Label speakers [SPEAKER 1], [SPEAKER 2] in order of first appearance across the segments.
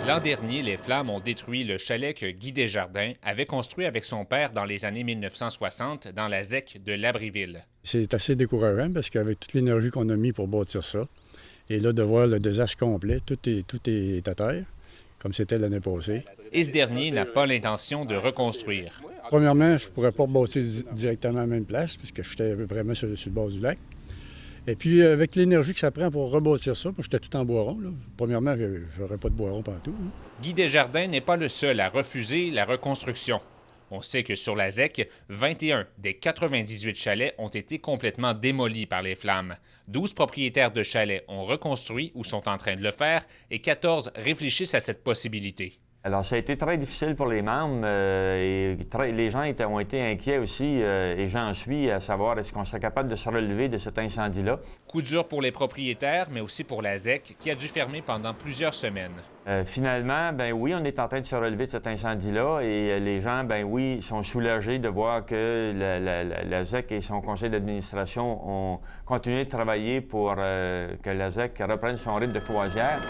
[SPEAKER 1] L'an dernier, les flammes ont détruit le chalet que Guy Desjardins avait construit avec son père dans les années 1960 dans la ZEC de Labréville.
[SPEAKER 2] C'est assez décourageant parce qu'avec toute l'énergie qu'on a mis pour bâtir ça, et là, de voir le désastre complet, tout est à terre, comme c'était l'année passée.
[SPEAKER 1] Et ce dernier n'a pas l'intention de reconstruire.
[SPEAKER 2] Premièrement, je ne pourrais pas bâtir directement à la même place, puisque j'étais vraiment sur le bord du lac. Et puis, avec l'énergie que ça prend pour rebâtir ça, moi, j'étais tout en bois rond. Là. Premièrement, je n'aurais pas de bois rond partout. Hein.
[SPEAKER 1] Guy Desjardins n'est pas le seul à refuser la reconstruction. On sait que sur la ZEC, 21 des 98 chalets ont été complètement démolis par les flammes. 12 propriétaires de chalets ont reconstruit ou sont en train de le faire et 14 réfléchissent à cette possibilité.
[SPEAKER 3] Alors, ça a été très difficile pour les membres et les gens ont été inquiets aussi, et j'en suis, à savoir est-ce qu'on serait capable de se relever de cet incendie-là.
[SPEAKER 1] Coup dur pour les propriétaires, mais aussi pour la ZEC, qui a dû fermer pendant plusieurs semaines.
[SPEAKER 3] Finalement, ben oui, on est en train de se relever de cet incendie-là et les gens, ben oui, sont soulagés de voir que la ZEC et son conseil d'administration ont continué de travailler pour que la ZEC reprenne son rythme de croisière.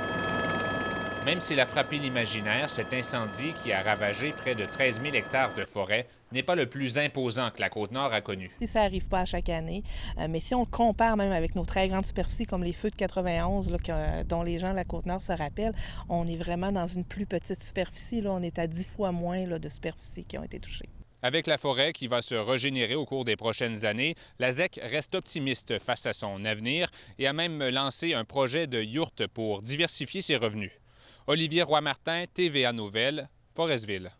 [SPEAKER 1] Même s'il a frappé l'imaginaire, cet incendie qui a ravagé près de 13 000 hectares de forêt n'est pas le plus imposant que la Côte-Nord a connu.
[SPEAKER 4] Ça n'arrive pas à chaque année, mais si on le compare même avec nos très grandes superficies comme les feux de 91, là, dont les gens de la Côte-Nord se rappellent, on est vraiment dans une plus petite superficie. Là, on est à 10 fois moins là, de superficies qui ont été touchées.
[SPEAKER 1] Avec la forêt qui va se régénérer au cours des prochaines années, la ZEC reste optimiste face à son avenir et a même lancé un projet de yourte pour diversifier ses revenus. Olivier Roy-Martin, TVA Nouvelles, Forestville.